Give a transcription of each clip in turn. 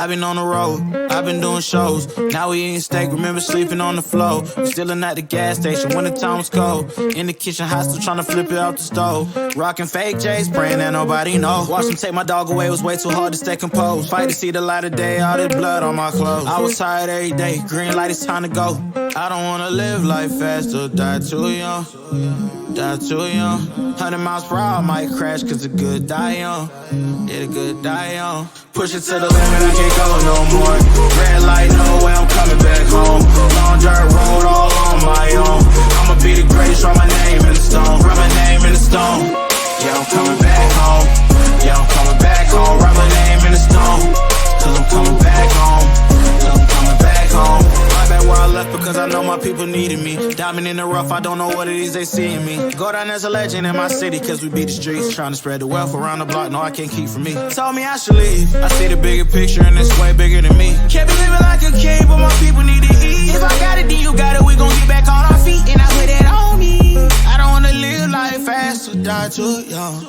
I've been on the road, I've been doing shows. Now we eating steak, remember sleeping on the floor. We stillin' at the gas station when the time was cold. In the kitchen, hot still tryna flip it out the stove. Rockin' fake J's, praying that nobody know. Watch them take my dog away, it was way too hard to stay composed. Fight to see the light of day, all this blood on my clothes. I was tired every day, green light, it's time to go. I don't wanna live life fast or die too young. Die too young. 100 miles per hour, might crash cause the good die young. Yeah, the good die young. Push it to the limit, I can't go no more. Red light, no way, I'm coming back home. Long dirt road, all on my own. I'ma be the greatest, write my name in the stone. Write my name in the stone. Yeah, I'm coming back home. Yeah, I'm coming back home. Write my name in the stone. Cause I'm coming back home. Cause I'm coming back home. Right back where I left because I know my people needed me. Diamond in the rough, I don't know what it is they see in me. Go down as a legend in my city cause we beat the streets. Trying to spread the wealth around the block, no I can't keep from me. Told me I should leave, I see the bigger picture and it's way bigger than me. Can't be living like a king, but my people need to eat. If I got it, then you got it, we gon' get back on our feet. And I put it on me. I don't wanna live life fast or die too young.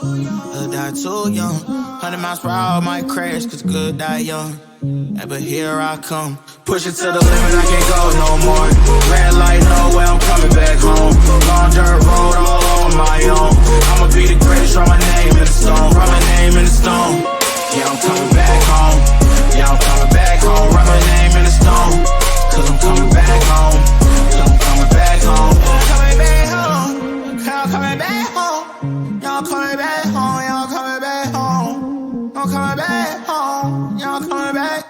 Or die too young. 100 miles per hour might crash cause good die young. Yeah, but here I come. Push it to the limit, I can't go no more. Red light, no way, I'm coming back home. Long dirt road, all on my own. I'ma be the greatest, write my name in the stone. Write my name in the stone. Yeah, I'm coming back home. Yeah, I'm coming back home. Write my name in the stone. Cause I'm coming back home. Cause I'm coming back home. Coming back home. I'm coming back home. Y'all coming back home. Y'all coming back home. I'm coming back home. Y'all coming back.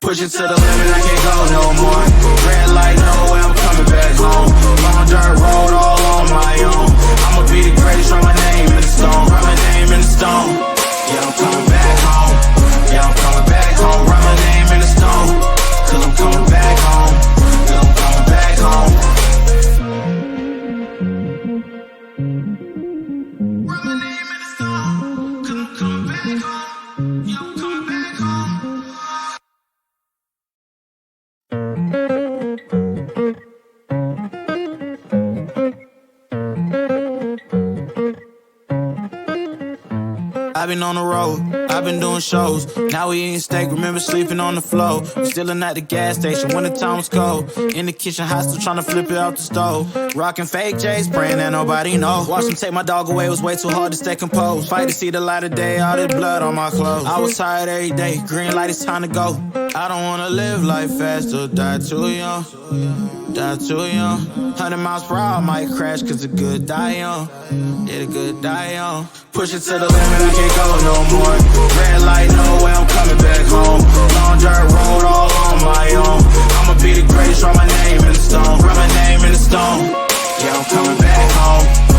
Push it to the limit, I can't go no more. Red light, no way, I'm coming back home. Long dirt road, all on my own. I'ma be the greatest, write my name in the stone. Write my name in the stone. Yeah, I'm coming back home. Yeah, I'm coming back home. Write my name in the stone. Cause I'm coming back home. Cause I'm coming back home. Write my name in the stone. Cause I'm coming back home. Yeah, I'm coming back home. I've been on the road, I've been doing shows. Now we eating steak, remember sleeping on the floor. We stillin' at the gas station when the time was cold. In the kitchen, hot still tryna flip it out the stove. Rockin' fake J's, praying that nobody know. Watch them take my dog away, it was way too hard to stay composed. Fight to see the light of day, all this blood on my clothes. I was tired every day, green light, it's time to go. I don't wanna live life fast or die too young. Die too young. 100 miles per hour, might crash cause the good die young. Yeah, the good die young. Push it to the limit, I can't go no more. Red light, no way, I'm coming back home. Long dirt road, all on my own. I'ma be the greatest, write my name in the stone. Write my name in the stone. Yeah, I'm coming back home.